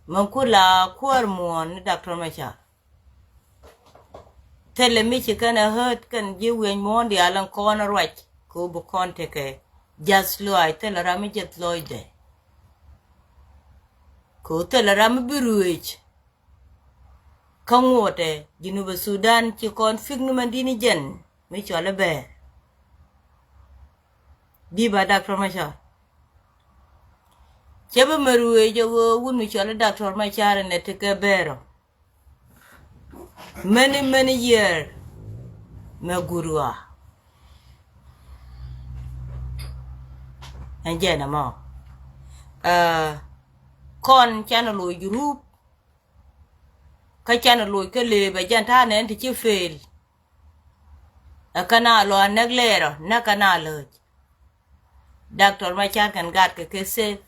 Mankula Kuarmon, Dr. Macha. Tell me you can hurt can you when more the Alan corner right. Kubu Conteke. Just low, I tell a Ramajet Lloyd. Ko tell a Ramaburuich. Come water, Jinuba Sudan, Chikon Fignumandini Jen, which all a bear. Diba Dr. Macha. Cheba Marue, you won't which all a Dr. Macha and let take a bear. Many years, Magurua. And Jenama. Con channel Europe. Ka channel ka le ba janta ne ti fail. A canal or neglero, na canal. Doctor Machan can got ke say.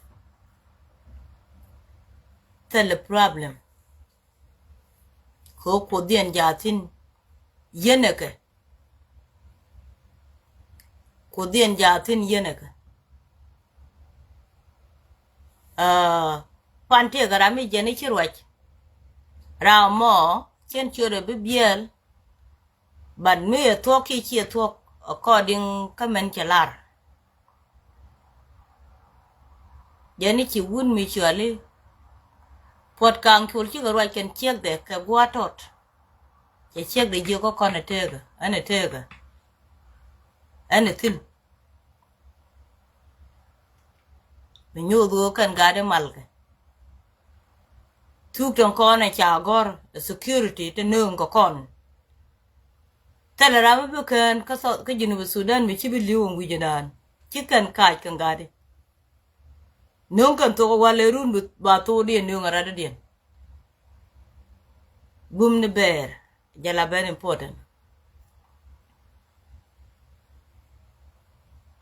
Tell the problem. Ko podien jatin yeneke. Kodien jatin yeneke. Pante garami jeni chirwach. Ra mo chen chure bibiel. But me a talk each year talk according kamen chalar. Jeni chi wun mutually. Pot kang chul chi garwach can check the kagwatot. Che check the joko con a tega, and a tega. Anything. The new go can guard a malga. Took on con a chagor, the security to noon go con. Tell a Ramabukan, Castle Kajin Sudan, which you will live with Janan. Chicken kite can guard it. No can talk while a room with Batodi and Young Radadian. Boom the bear, Jalaban important.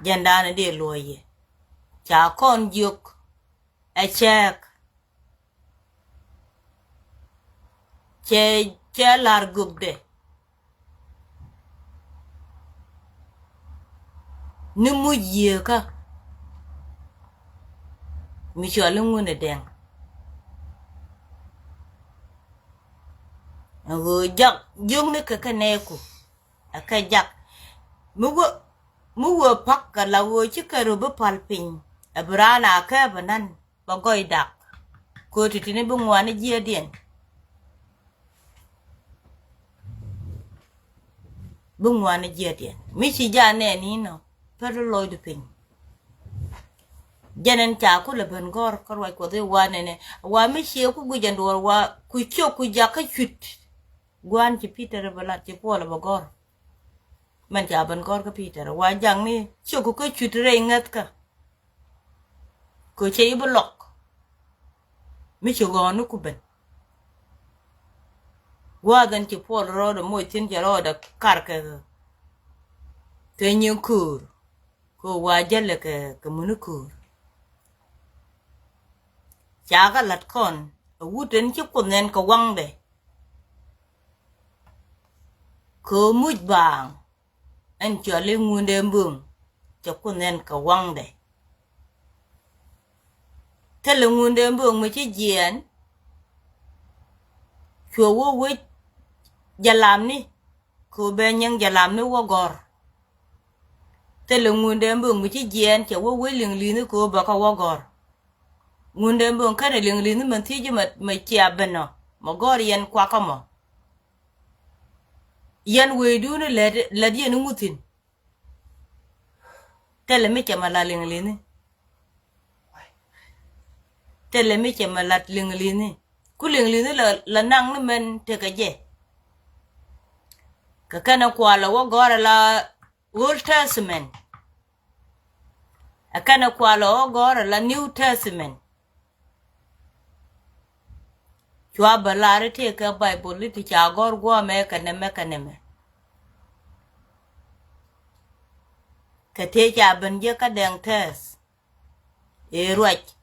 Jandana dear lawyer. Cha con juk a check. Che lar gubde. Numu yeka. Mishalunguna deng. Go jak jung ne kakaneku. A kajak. Muwa pakka la wo chikaruba palping. A brana cabanan. Bagoy dak. Ko titine bungwana jiadien. Bungwana jiadien. Michi jane nino. Pero loy the ping. Janen chakula bengor korwa kwa the one wa michi ku gujandor wa kucho kujaka chut. Gwan chi Peter balat chi pola bagor. Man cha bengor ka Peter wa jang ni choku ka chut re ngat ka. Ko che ibolok. Michi gonu kuben. Wa dan chi pola roda moy tin jaroda karka. Kenyu kur. Ko wa jale ka munukur. Chaga lat kon, a wooden chukunen ka wangde. Ko muj bang, and jolly wounded boom, chukunen ka wangde. Tell a wounded boom which is jen. Chua wit jalamni, ko benyang jalamni wagor. Tell a wounded boom which is jen, chawa willing linu ko baka wagor. Ngunde mbon kane lingli man tiji ma chia beno magor yen kwakamo yen wedu ne led yen ngutin tele mi chama la lingli ni tele mi chama la lingli ni ku lingli ni la nang ne men te ka je ka kana kwala wo gor la Old Testament akana kwala wo gor la New Testament. Chua balare take a Bible ti chagor go mekaneme. Ka te cha banje ka deng tes. E ruach.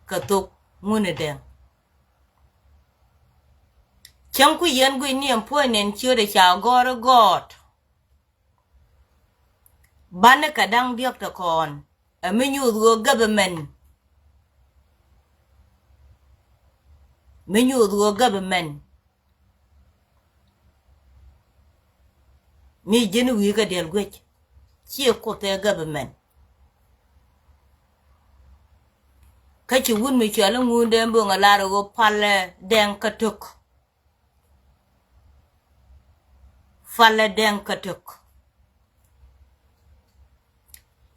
Ka tuk mune deng. Chang ku yen gui ni empoinen chure chagor God. Bane ka dang diok ta kon. A menu go government. menyu the government me jenu wi ga del gwech chi ko te government ka chi wun mi chala ngunde mbo ngala go palle den katuk falle den katuk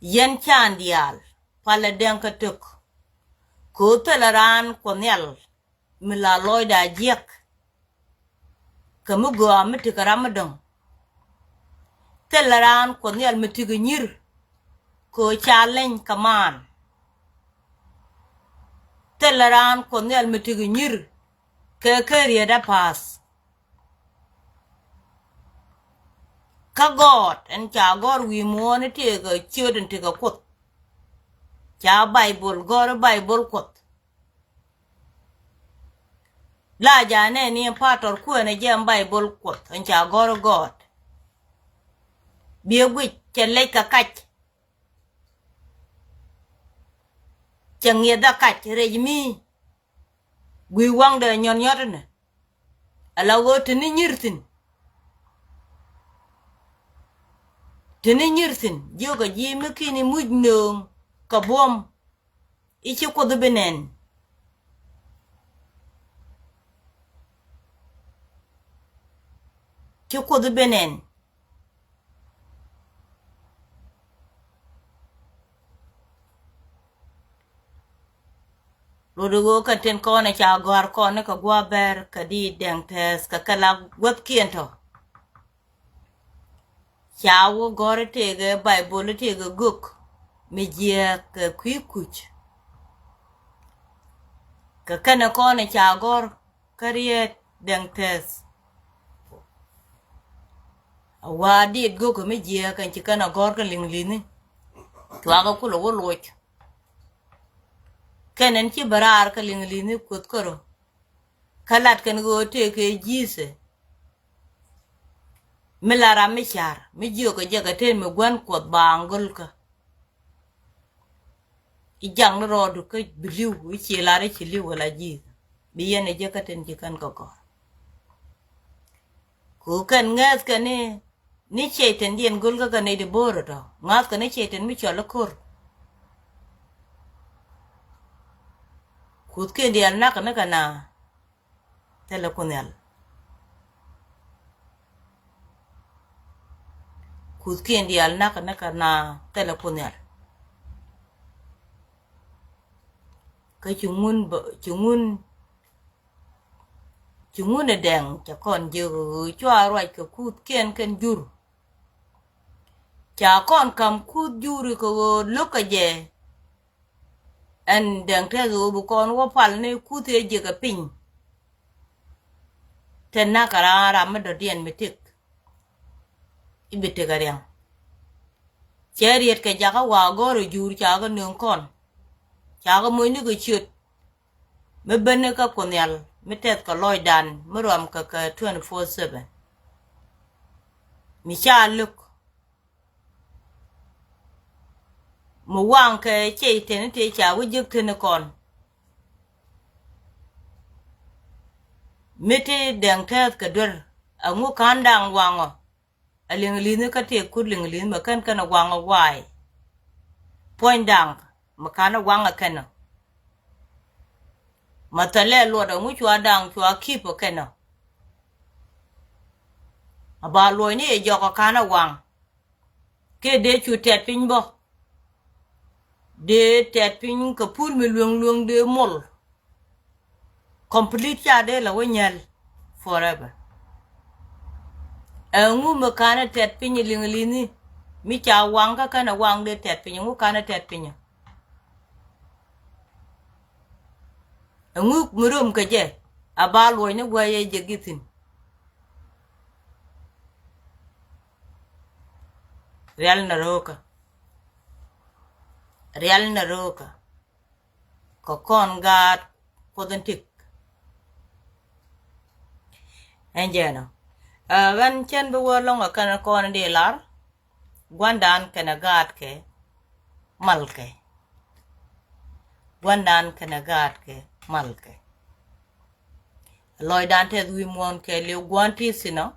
yen chandial palle den katuk ko telaran ko nyal mila loida jek kamugo amti karamadong telaran ko nyal mitigu nyir ko challenge kaman telaran ko nyal mitigu nyir ke keriya da pas ka god en cha gor wi mo ne te ga chuden te ga kot cha bible gor bible kot la ja ne ni pator ku ne jam bible kot en cha gor god bi gwi che le ka kach chang ye da kach re mi gwi wang de nyon nyot ne ala go tini nyirtin joga ji mekini mujnom ka bom ichi ko de benen ki ko de benen rodo ka ten ko na cha gar ko na ka gwa ber ka di deng tes ka kala web kiento chawo gore tege bible tege guk me je ka kwikuch ka kana ko na cha gor kariet deng tes wa di guk me je kan ci kana gor ka linglini twa ga kulo wo loch kenen ci barar ka linglini kut koro kalat kan go tege jise milara mishar mi jiyo ko jaga ten mi gwan kot bangol ka ijang no rodu ka biliw wichi lare chili wala ji bi yene jaga ten jikan ko kan ngas ka ni cheten dien gol ka ne de boro to ngas ka ne cheten mi chola kor kut ke dial na kana telekonel kut kendi al naka na telefonel ka chungun deng cha kon je chwa roi ka kut ken jur cha kon kam kut jur ko loka je en deng te zo bu kon wo pal ne kut e je ka pin ten na kara ram do dien mitik ibete gariang cheriet ke jaga wa goro jur chaga nung kon chaga moyni go chut me benne ka konyal metet ka loidan muram ka 24/7 mi cha luk mo wang ke cheiten te cha wujuk tene kon mete deng tet ka dur angu kandang wango alinglini ka te kulinglini makan kana wanga wai point dang makana wanga kana matale lo da mu chwa dang chwa kipo kana aba lo ni e joko kana wang ke de chu tet pin bo de tet pin ka pul mi luong de mol complete ya de la wanyal forever ngu makana tet pin linglini mi cha wanga kana wang de tet pin ngu kana tet pin ngu murum ka je aba lo ni gwaye je gitin real na roka ko kon gat podentik enjeno gan chen bu wolong kana kon de lar gwandan kana gat ke malke gwandan kana gat ke malke loy dan te wi mon ke le gwanti sino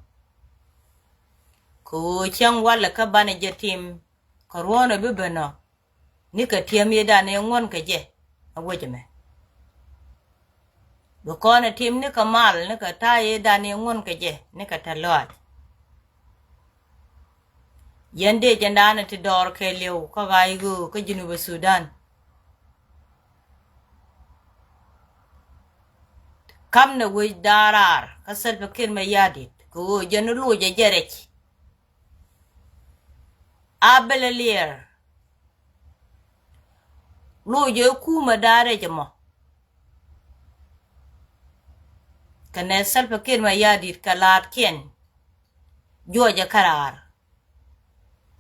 ko chang wala ka bane jetim corona bibeno ni ka tiam ye dan e ngon ke je awoje me bo kone tim ni ka mal ni ka ta ye dan e ngon ke je ni ka ta lot yende jandana ti dor ke lew ka ga igu ka Junuba Sudan kam na wi darar ka Salva Kiir ma yadit ko jenu lu je jerech abelelier lu je kuma dare jamo kane Salva Kiir ma yadit kalat ken joja karar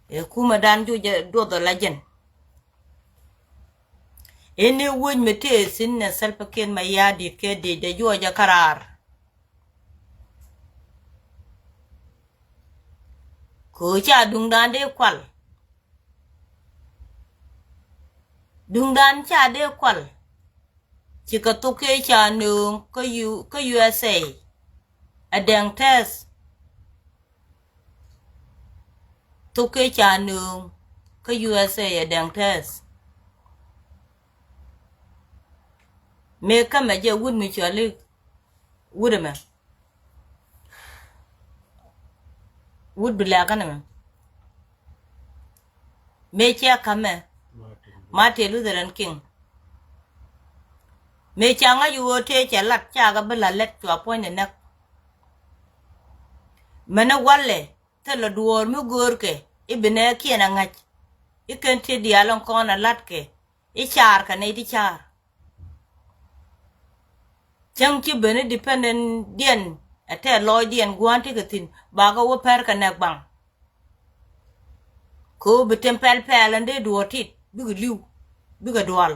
e kuma dan joja dodo lajen ene won mete sinne Salva Kiir ma yadit ke de joja karar ko cha dung dan de kwal dung dan cha de kwal chỉ có tôi kê cha nương có USA ở đằng test tôi kê cha nương có USA ở đằng test mẹ cái mà giờ quên mình chơi đi quên mà quên bị lạc cái này mẹ cha cái mà Martin Luther King me changa yu te cha lat cha ga bela let to appoint na mana walle te lo duor mu gor ke ibne ki na ngach iken te dialon ko na lat ke I char ka ne di char chang ki bene dependent dien ate loy dien gwanti ka tin ba ga wo per ka na bang ko bitempel pel ande duotit bigu liu bigu dual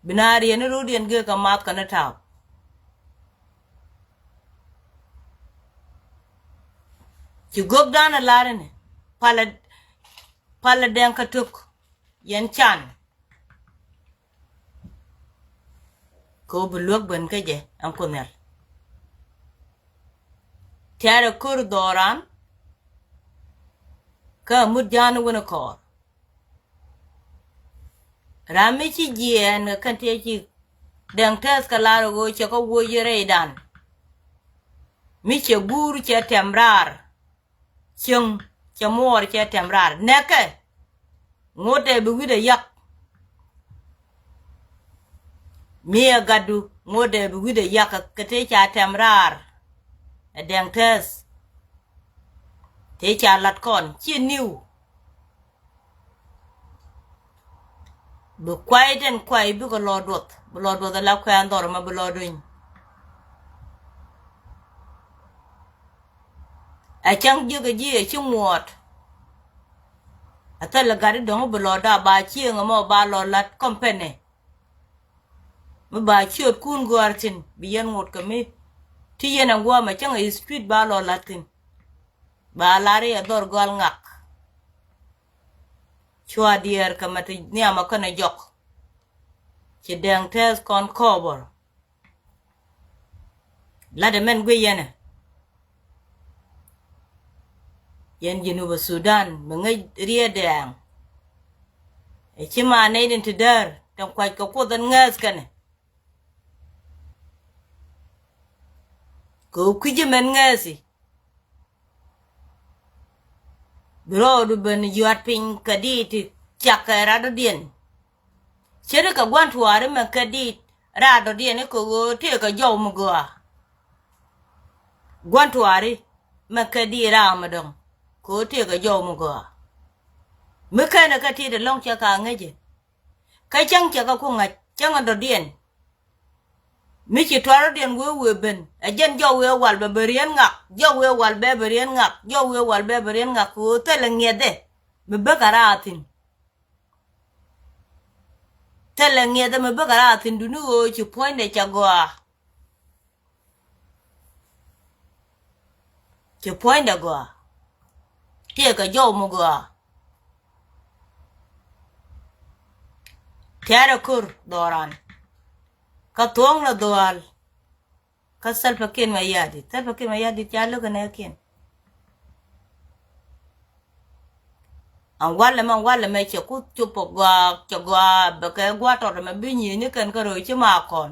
binari ene rodian ge ka mat kana taw ci gog dana larene pala den ka tuk yen chan ko bulok ben ka je an kunel tiara kur doran ka mudjanu wona ko rami ci jien kan te ci den tes kala go ci ko wo yere dan mi ci buru ci temrar chung ci mor ci temrar neke ngote bu wide yak mi gadu ngode bu wide yak ka te ci temrar den tes te ci lat kon ci niu bu kwai den kwai bu ko lodot la kwai andor ma bu lodun a chang ju ga ji chi muot ata la gari dong bu loda ba chi ngamo ba lo lat company mu ba chi kun gortin bi yen ngot ka mi ti yen ngwa ma chang e street ba lo latin ba lari ador gol ngak chua dier kamati niama kana jok ci deng tes kon kobor la de men gwe yen Junuba Sudan mengay ria deng e ci ma ne den tidar tam kwaj ko ko dan ngas kane ko kuje men ngasi bro du ben yuat pin kaditi chakara do dien chere ka gwan tuare ma kadit ra do dien ko go te ka jow mu go gwan tuare ma kadira ma dong ko te ka jow mu go me kana ka ti de long cha ka ngaje ka chang cha ka ko nga chang do dien mi ci twaro dien we ben ajen jow we wal be berien ngak jow we wal be berien ngak jow we wal be berien ngak ko te la ngede me bakaratin te la ngede me bakaratin dunu o ci point de chagwa ci point de gwa te ka jow mu gwa tiara kur doran ka tong la doal ka salpa ken ma yadi cha lo kana ken an wala me che ku chupo gwa ba ka gwa to me binyi ni kan ka ro chi ma kon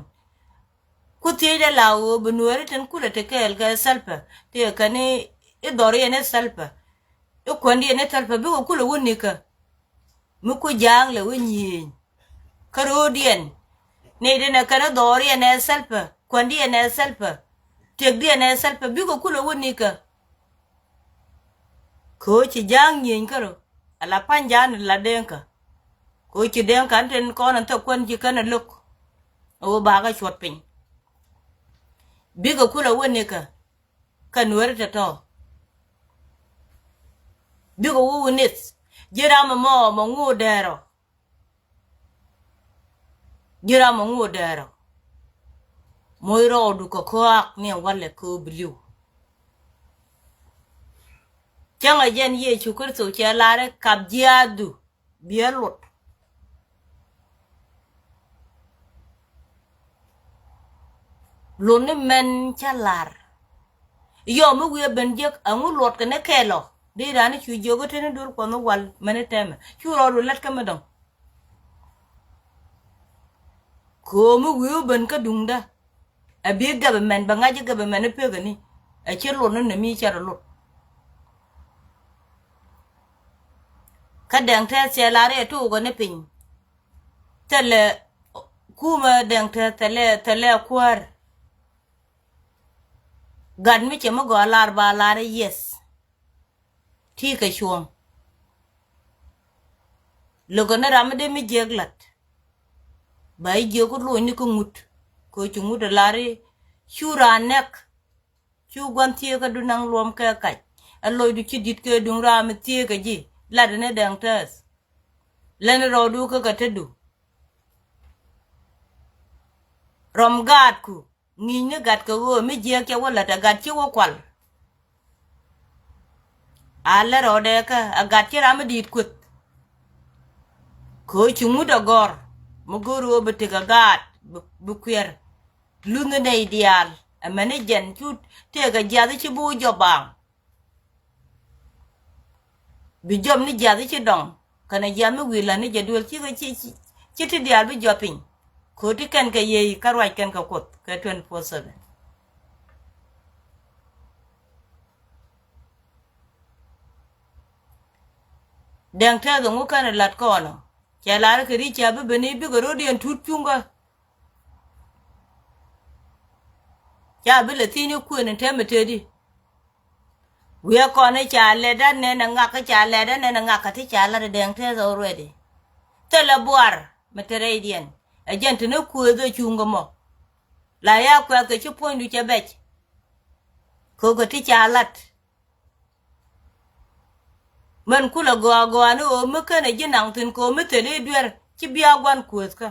ku ti de la o bunuere ten ku le te kel ga salpa te kane e dori ne salpa e kondi ne salpa bi ku le woni ka mu ku jang le woni ka ro dien ne de na kana dori ne salpa kondi ne salpa te di ne salpa bi ku le woni ka ko chi jang yin ka ro ala panjan la denka ko chi denka ten ko nan to kon ji kana luk o ba ga chot pin biga kula woni ka kan werta to biga wu nit jira mo ngu dero moiro du ko ak ne wale ko bliu changa jen ye chukur so che lare kabjiadu bielot lone men chalar yo mu we benjek angu lot ka ne kelo di rani chu jogo tene dur ko no wal mene teme chu ro lat ka medon ko mu we ben ka dungda abi ga men ba ngaji ga men pe gani a chelo no ne mi charo lot ka dang ta che lare to go ne pin tele kuma dang ta tele kwar gan mi chemo go lar ba lare yes ti ka chuông logo na ramde mi jeglat bai jego lo ni ko ngut ko chungu de lare chura nek chu gwan tie ka du nang lom ka kai aloy du chidit ke dung ram tie ka ji la de ne dang tas len ro du ka tedu rom gat ku ni ne gat ko wo mi je ke wala ta gat chi wo kwal ala ro de ka agat chi ram dit kut ko chungu da gor mo goro bete ka gat bu kwer lu ne ideal amane jen chut te ga ja chi bu jo bang bi jom ni ja chi dong kana ja mi wi la ni ja dul chi ga chi ti dial bi jo pin ko ti kan ka ye ka roi kan ka kot ka 24/7 dang ta do ngo kana lat ko no cha la ka ri cha be ni bi go ro dien tut chunga cha bi le ti ni ku ne te me te di we ko ne cha le da ne na nga ka cha le da ne na nga ka ti cha la de dang ta zo ready te la buar me te re dien a gente ne ku do chunga mo la ya kwa ka chi pon du cha bech ko go ti cha lat man kula go anu o me kana jinang tin ko me te le duer chi bia gwan ku ka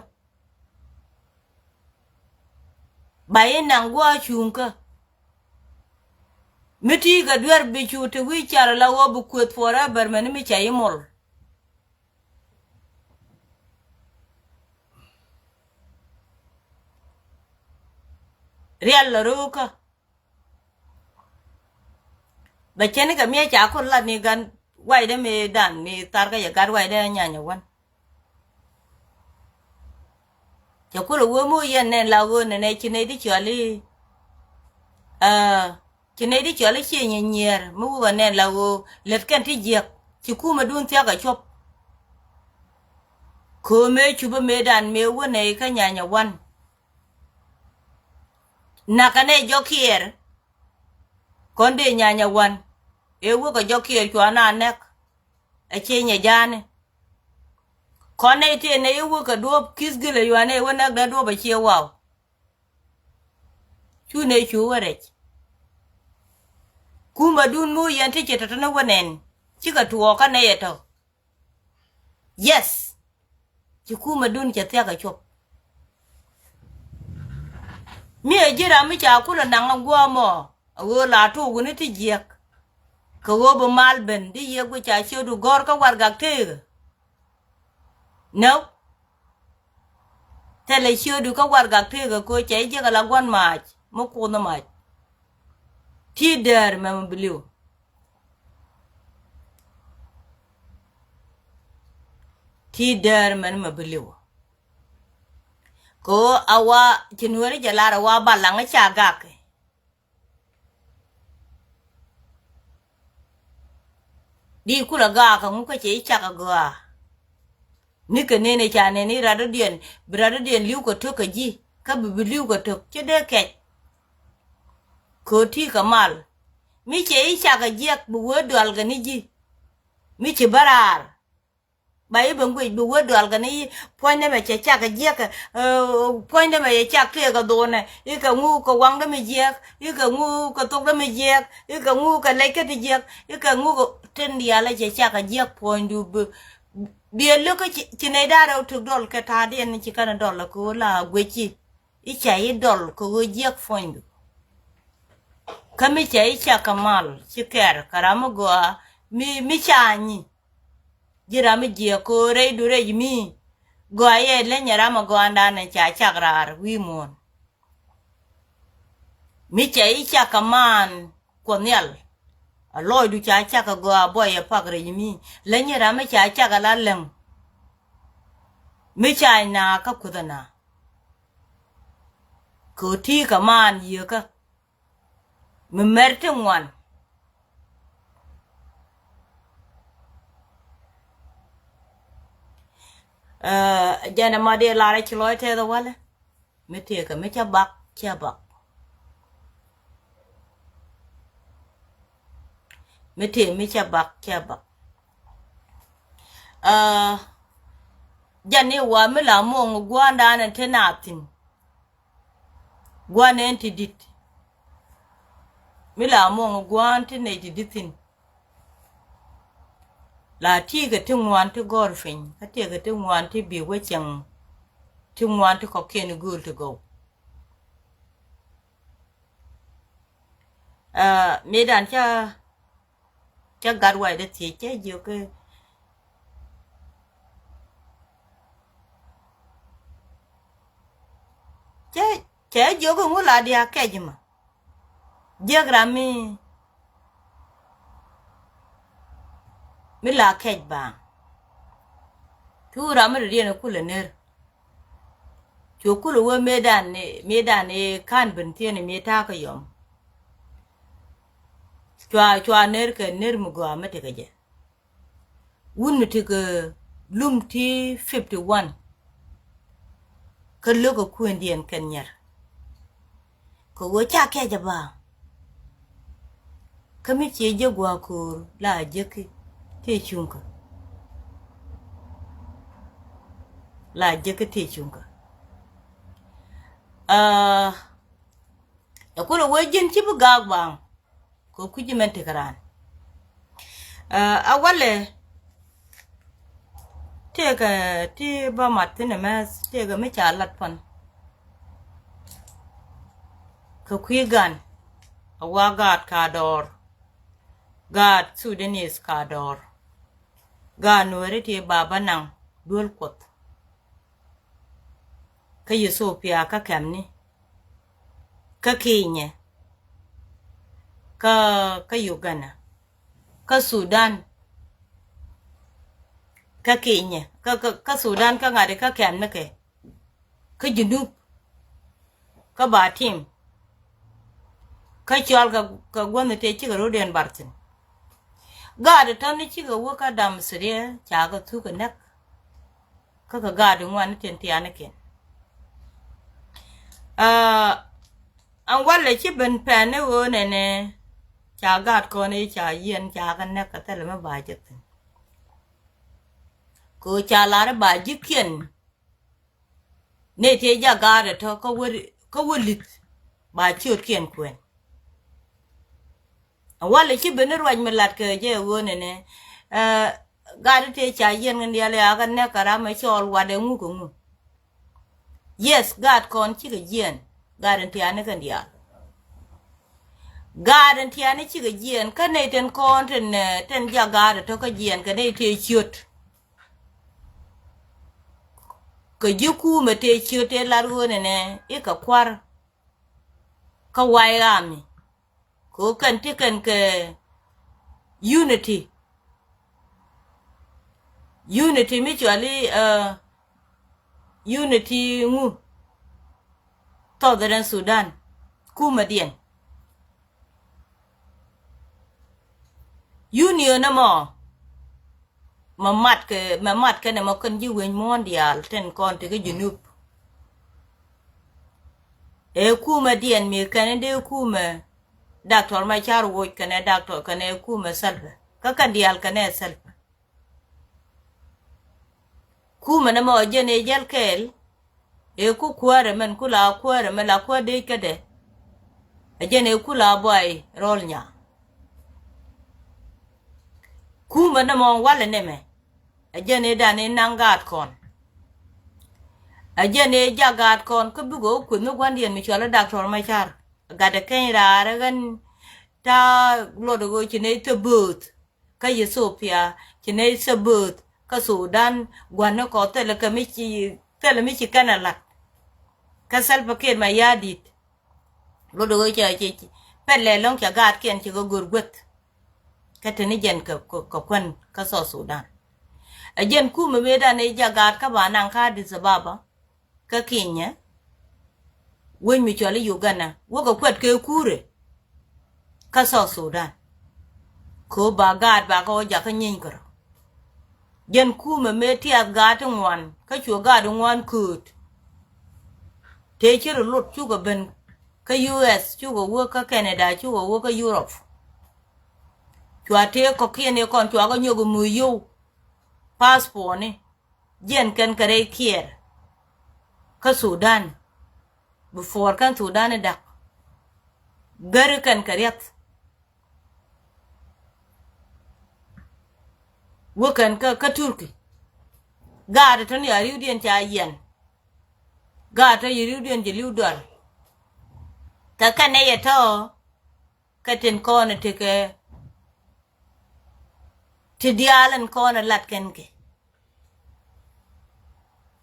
baye nang gwa chunga miti ga duer bi chu te wi char la wo bu ku forever man mi cha yimol real la ruka ba chene ga mi cha ko la ni gan wai de me dan mi tar ga ya gar wai de nya nya wan cha ko wo mo yen ne la wo ne chine di chali chine di chali che nyer mu wo ne la wo let kan ti je chi ku ma dun tia ga chop ko me chu ba me dan me wo ne ka nya nya wan na ka ne jo kier konde nya nya wan e wo ka jo kier kwa na nek a che nya jane kone te ne e wo ka do kis gele yo ne wo na da do ba che wow chu ne chu ware kuma dun mu yan te cheta na wonen chi ka tuo ka ne to yes chi kuma dun che tia ka chop mi e jira mi cha kula na ngwa mo wo la tu gu ne ti jek ko wo bo malben di ye gu cha shodu gor ka war gak te no tele shodu ka war gak te ko che je ka la gwan ma mo ko na ma ti der ma believe ti der man ma believe ko awa Nuer jalara wa balanga chaga ke di kula ga ka mu ka che chaka ga ni ka nene cha ne ni brother dien liu ko to ka ji ka liu ko to che de ke ko ti ka mal mi che chaka ji bu wodal ga ni ji mi che barar bai bangwe bu wodal ga ni point me che chaka ji ka point me cha ke ga do ne I ka ngu ko wang da me ji I ka ngu ko to da me ji I ka ngu ka le ke ti ji I ka ngu ko ten dia la che chaka ji point du dia lo ka ci ne dara to dol ka ta den ci kana dol ko la gwechi I chai dol ko ji point kami chai cha kamal ci ker karama go mi chani jira mi je ko re du re mi go ye le nyara ma go anda ne cha chagrar wi mon mi chai cha kaman ko nyal aloy du cha cha ka go boy e pagre mi le nyara mi cha cha la leng mi cha na ka kudana ko ti kaman ye ka mi merte ngwan jana ma de la re chloy te do wala mi te ka mi cha bak mi te mi cha bak jani wa mi la mo gwanda na tenatin gwan enti dit mi la mo gwan ne ditin la ti ga tin wan to gorfin ka te ga tin wan to bi wacin tin wan to ko ken good to go me dan cha garwai da ti ke jo ke che jo ko ngula dia ke jima diagrami mi la kej ba tu ramar riena kula ner to kula we medan ne kan bintie ne meta ka yom twa ner ka ner mu go amate ka je wun ti ka lum ti 51 ka logo ku ndien kenyar ko wo cha ke ba kami che je gwa ko la je ki te chunka la je ki te chunka ko lo wajin ti bu ga ba ko ku ji men te karan awale te ga ti ba matine mas te ga me cha lat pan ko kuigan awagat ka dor God Sudanese ka dor ga Nuer te baba nang dol kot ka Ethiopia ka kamni ka Kenya ka Uganda ka Sudan ka Kenya ka Sudan ka ngade ka kamne ke ka Junub ka Batim ka chal ka gwamnati te ci ga roden bartin God tani ci ga woka dam sire cha ga tu ka nak ka God ngwan ten ti anaken an wala ci ben pene wo ne cha God ko ne cha yen cha ga nak ka tele ma ba jit ko cha la ba jikien ne te ja God to ko wolit ba ci kien kwen wala ci ben rwaj melat ke je wone ne God te cha yen ngi ale aga ne kara ma chol wade ngu ko ngu yes God kon ci ga yen God te ane kan dia God te ane ci ga yen ka ne ten kon ten ja God to ka yen ka ne te chiot ka jiku me te chiot e lar wone ne e ka kwar ka wai gami ko kan tikan ke unity mutually unity ngu Southern Sudan kuma dien union na mo mamat ke ne mo kan ji wen mondial ten kon te ke junub e kuma dien mi kan de kuma doctor ma char wo kan doctor kan e kuma salva ka kan dial kan e salva kuma na mo jene jel kel e ku kware men kula kware men la kwa de kede e jene kula boy rol nya kuma na mo wala neme e jene dane nangat kon e jene jagat kon ko bugo ku no gwandien mi chola doctor ma char gada ken rara gan ta lodo go chine to boot ka Ethiopia chine se boot ka Sudan gwana ko tele ka mi chi kanala ka salpa ken ma yadit lodo go chi pelle long ka gat ken chi go gurgut ka tani jen ka kwan ka so Sudan a jen ku me da ne jagat ka ba nan ka di sababa ka Kenya wen mi chole Uganda wo ka kwat ke kure ka so Sudan ko ba gad ba ko ja ka nyin koro jen ku me tiat gat ngwan ka chu gad ngwan kut te chiro lot chu go ben ka US chu go wo ka Canada chu go wo ka Europe chwa te ko kiene kon chwa go nyogo mu yu passport ni jen kan kare kier ka Sudan before kan Sudan da gar kan karyat wo kan ka Turki ga da tan ya riudien ta yen ga ta riudien je liudor ta kan ne to ka ten kon te ke ti dialan kon lat ken ke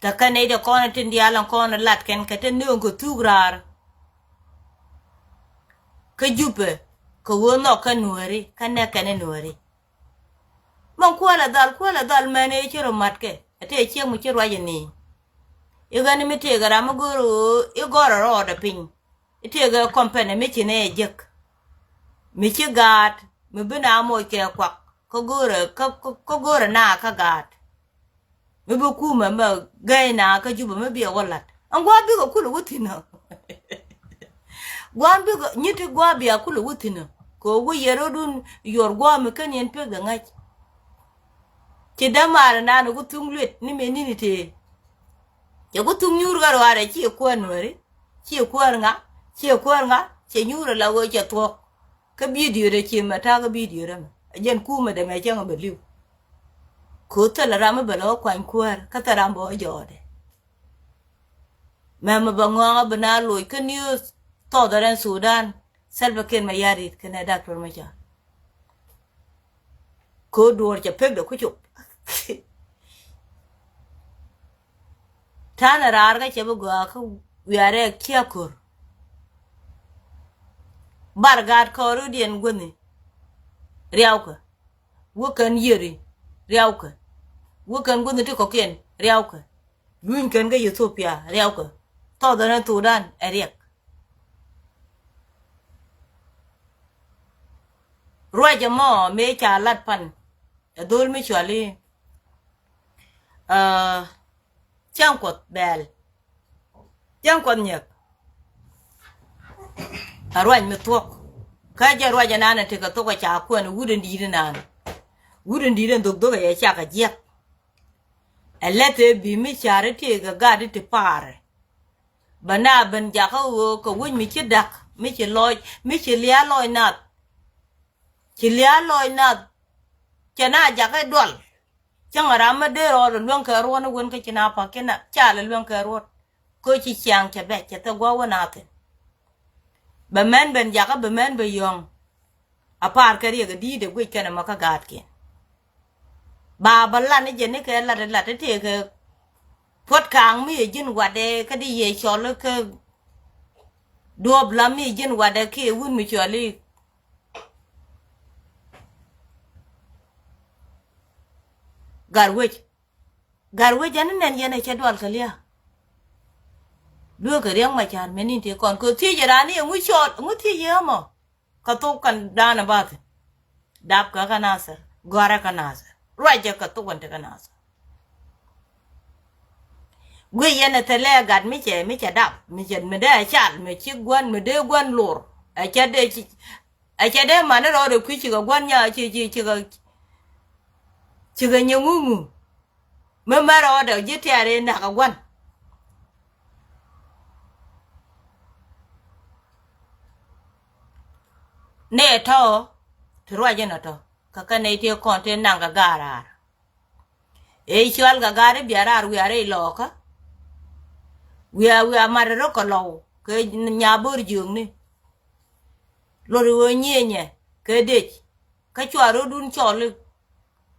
ta kan ne de kon tin dialan kon lat ken ke te no ko tugrar ka jupe ko wono ka nuori kan ne kan nuori mon kwala dal mane chiro matke ate chieng mu chiro ayini igani mite gara magoro igoro roda pin ite ga company michine ejek michi gat mibina mo ke kwak ko gore na ka gat mibu kuma ma gaina ka juba mabi wallat an gwa bi ko kulu wutina gwa bi ko nyiti gwa bi akulu wutina ko wo yerodun yor gwa me kan yen pe ga ngach ti damar na no gutung lut ni menini te ya gutung nyur garo are chi ko nori chi ko nga che nyur la go che to ka bidiyo re chi mata ga bidiyo re jen kuma da me jang beliu ko tala rama belo kwan kwar ka tarambo jode mama bangwa bana loy ka news to da Sudan salva ken ma yarit kana doctor ma ja ko duor cha pegdo ku chup tana rar ga che bugo ka wiare kiakur bargat ko rudien guni riauka wukan yeri riauka wukan guni to koken riauka luin kan ga Ethiopia riauka to da Sudan eriek roja mo me cha lat pan dol mi chwali chankot bel chankot nyek arwan mi tok ka ja roja nana te ka to ka cha ko ne wudin di nana wudin di den dog ya cha ka jek elete bi mi chare te ga te pare bana ben ja ka wo ko wun mi chi dak mi chi loy mi chi lia loy nat chi lia loy nat chana ja ka dol chang ara ma de ro luon ka ro na won ka china pa kena cha le luon ka ro ko chi chang cha be cha ta gwa wona te ba men ben ja ka ba men be yong a par ka ri ga di de gwe kana ma ka gat ke ba balla ni je ne ka la te ke pot kang mi jin wa de ka di ye cho le ka Duob la mi jin wada ki wun mi choli. Garwich anh nen yene che dwal kalia. Dua ka riang ma chan menin te kon ko ti jara ni ngu shot ngu ti ye mo. Ka to kan dana bat. Dap ka kanasa, gora kanasa. Raja ka to kan te kanasa. Gwe yene te le gad mi che dap, mi che me de chat me chi gwan me de gwan lor. A che de ma ne ro de ku chi ga gwan nya chi ga nyu. Me ma ro de je te are na ka gwan. Ne to trua je na to kaka ne te konte nanga gara e chwal ga gare biara wi are loka wi a marro ko lo ke nya bor jung ni lo ro nyenye ke de ka chwaro dun chole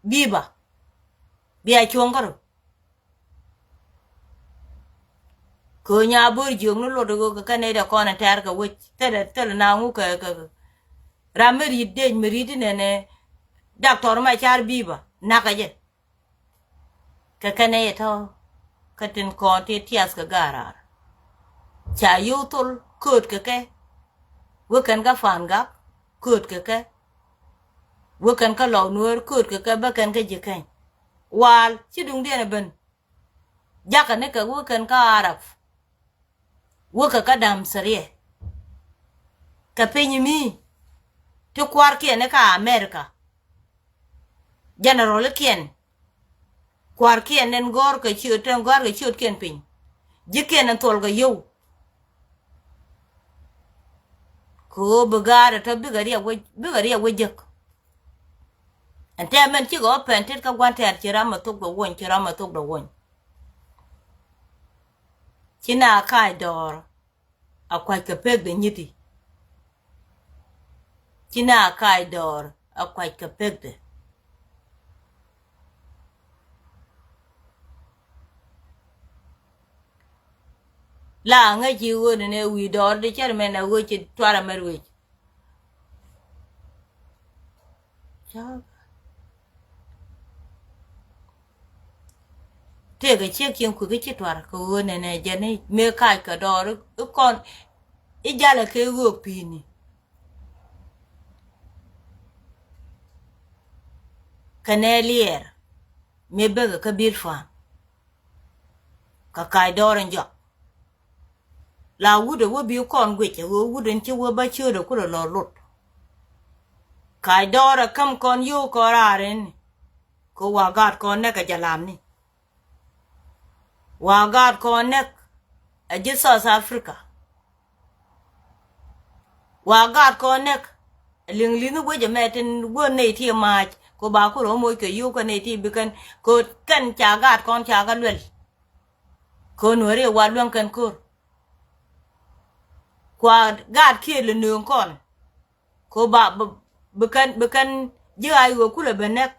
biba bia chongaro ko nya bor jung no lo do kaka ne da kona tar ka wi tere na ngu ka rameri de meridi ne doctor ma char biba nakaje kakane to katin konti tias ka garar cha yutul kut kake wakan ga fanga kut kake wakan ka law nuer kut kake bakan ka jikan wal chidung de ben jaka ne ka wakan ka araf waka ka dam sariye ka penyimi to kwar ke ne ka America general kien kwar kien nen gor ka chiot ten gor ka chiot ken pin jiken en tol ga yo ko bugara to bigari we jek ante men chi go pentet ka gwanter chirama to go won chirama to go won china kai dor akwai ka peg de nyiti china kai dor akwai ka peg de la nga ji wo ne wi dor de cher men na wo chi twara merwe cha te ga che kien ku ga chi twara ko wo ne je ne me kai ka dor kon i jala ke wo pini kanelier me bega ka bilfa ka kai dor njo la wude wo bi kon gweche wo wuden chi wo ba chiro ko lo lut kai dora kam kon yu ko raren ko wagat kon ne ka jalam ni wagat kon ne a ji South Africa wagat kon ne ling wo je meten wo ne ti ma ko ba ko ro mo ke yu ko ne ti bikan ko kan cha gat kon cha ga lwel ko no re wa lon kan ko kwa gad kia le nương con ko ba bekan jai go kula benek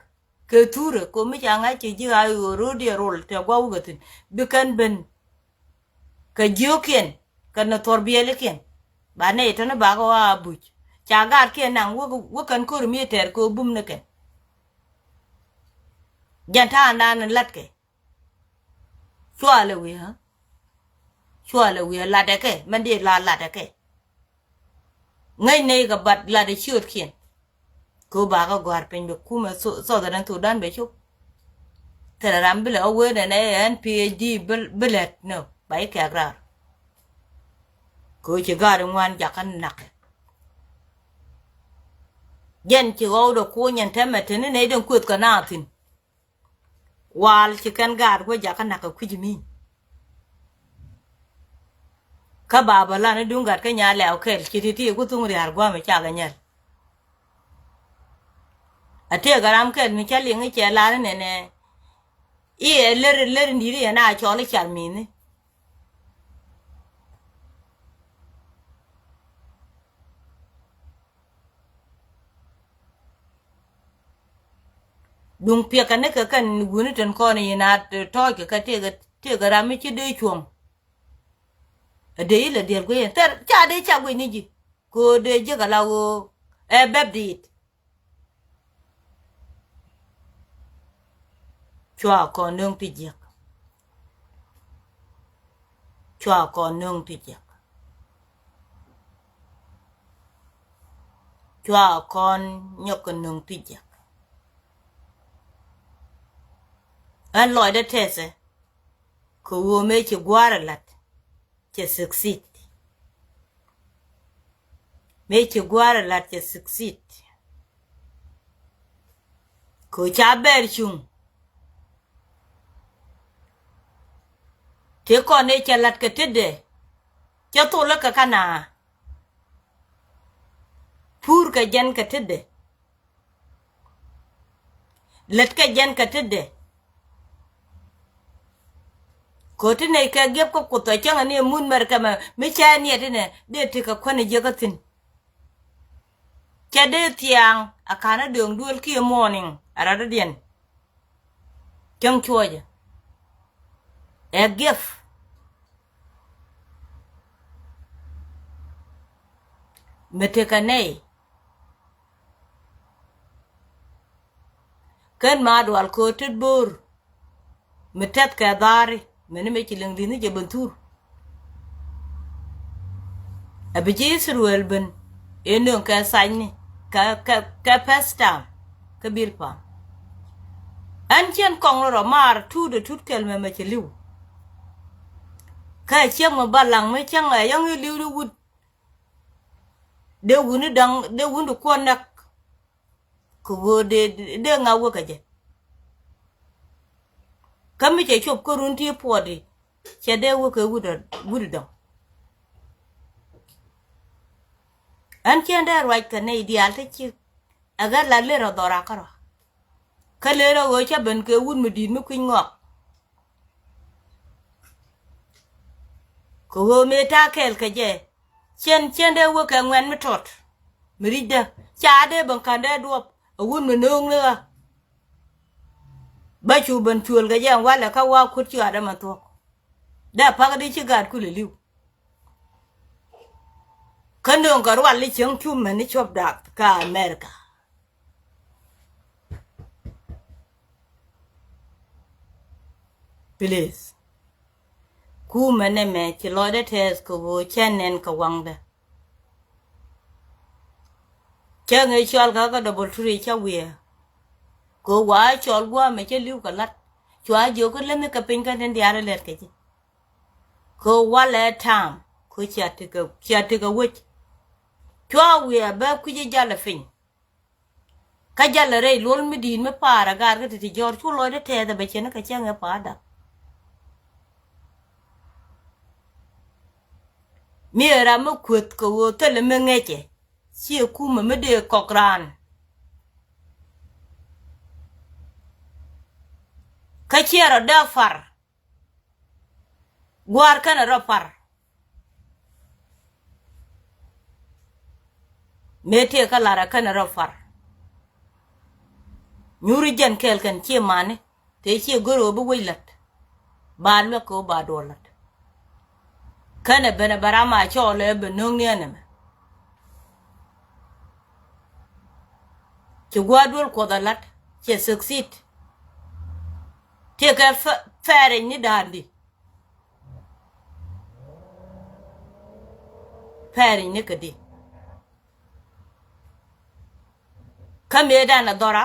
ke ture ko mi janga chi jai go rodi rol te gwa ugatin bekan ben ka joken kana torbiele ken ba ne to na ba go abuch cha gad kia nang wo kan ko mi ter ko bum ne ken janta nan latke swale wi ha chua we la de ke man de la de ke ngai nei ga bat la de chut kien ko ba ga gwar pen be kuma so da nan to dan be chu teraram bile o we ne en PhD bilet no bai ka gra ko che ga de wan ja kan nak yen chi go do ko nyen temete ne ne den kut ka na tin wal chi kan gar ko ja kan nak ku jimi ka baba la ne dungat ka nya le okel kititi ku tung ri argwa me cha ga nyal ate garam kel mi chali ngi che la ne e ler ndi ri na cho le chal mi ni dung pia kan ne ka kan guni ton ko ni na to ka te garam mi chi de chuom de ile del gwe ter cha de cha gwe ni ji ko de je gala wo e bebdit chwa ko nung ti je chwa ko nung ti je chwa kon nyok nung ti je an loy de tese ko wo me chi gwara lat che succeed me chi gwara lat che succeed ko cha ber chung te ko ne che lat ke tede che to la ka kana pur ka jen ka tede let ka jen ka tede ko ti ne ka gep ko to changa ne mun mer ka ma me cha ni ne de te ka kone je ka tin ke de tiang akana dong duel ki morning ara de den chang choje e gef me te ka nei ken ma dwal ko te bor me tet ka dari mene me chilang dini je bentur abije sirwel ben eno ka sanyni ka pasta ka bilpa an chen kong ro mar tu de tut kel me cheliu ka chen mo balang me chang a yang liu de wud de wunu dang de wunu ko nak ko wo de ngawo ka je kami che chop ko runti podi che de wo ke wuda dang an chen da right ka ne ideal te chi agar la le ro dora karo ka le ro wo cha ben ke wun mi din mi kuin ngok ko wo me ta kel ka je chen de wo ka ngwen mi tot mi rida cha de ban kan de duop wun mi nong le ba chu ban chul ga yang wala ka wa khut chi ada ma to da pa ga di chi gad ku le liu kan dong ga wa li chang chu men ni chop da ka America please ku mene me chi lo de tes ko wo chenen ka wang da chang e chol ga double tree cha wi ko wa chol gwa me che liu ka lat chwa jo ko le me ka pin ka den diare let ke ko wa le tam ko cha te ka wo chwa wi ba ku je jala fin ka jala re lol mi din me para gar ga ti jor chu lo de te da be chen ka chang e pa da mi era mo kwet ko wo te le me ngeche si ku me de kokran ka chero da far gwar kana ro far mete ka lara kana ro far nyuri jen kel kan chi mane te chi goro bu wilat ba lo ko ba dolat kana bana barama chole be nong ne ne chi gwadul ko dalat che succeed te ka fere ni dandi fere ni kadi kame da na dora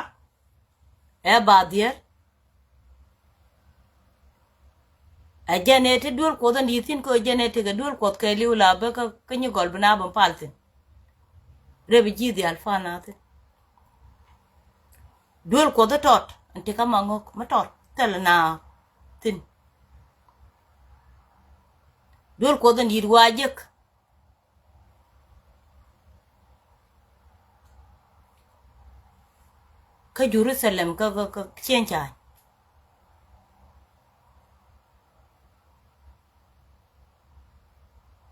e ba dier a janete dul ko dan yitin ko janete ga dul ko ke liula ba ka ni gol bana ban paltin rebi jidi alfana te dul ko da tot ante ka mango ma tot tel na tin dul ko dan yir wajek ka Jerusalem ka chencha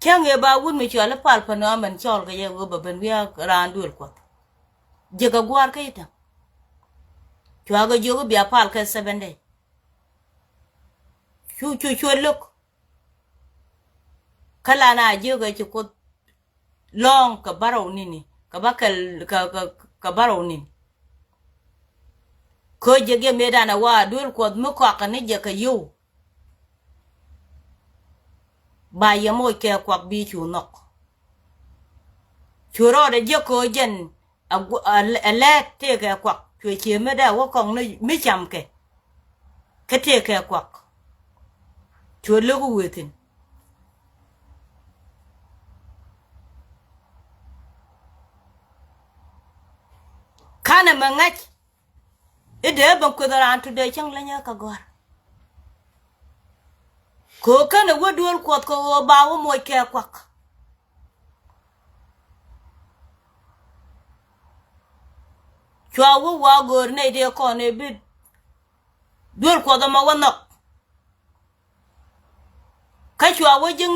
change ba wun mi chola pal pano man chol ga ye go ban wi ran dul ko je ga gwar ka ita chwa ga jogo bia pal ka 7 day chu look kala na je ga ci ko long ka baro nini ka bakal ka baro nini ko je ge me dana wa dul ko mu ko ka ne je ka yu ba ye mo ke kwak bi chu nok churo de je ko jen a le te ke kwak chue che me da wo kong ne mi cham ke te ke kwak chue lu gu wetin kana mangach ide ban ko da antu de chang la nya ka gor ko kana wo dul ko ko ba wo mo ke kwak chua wo wa gor ne de ko ne bi dul ko da ma wo nok ka chua wo jing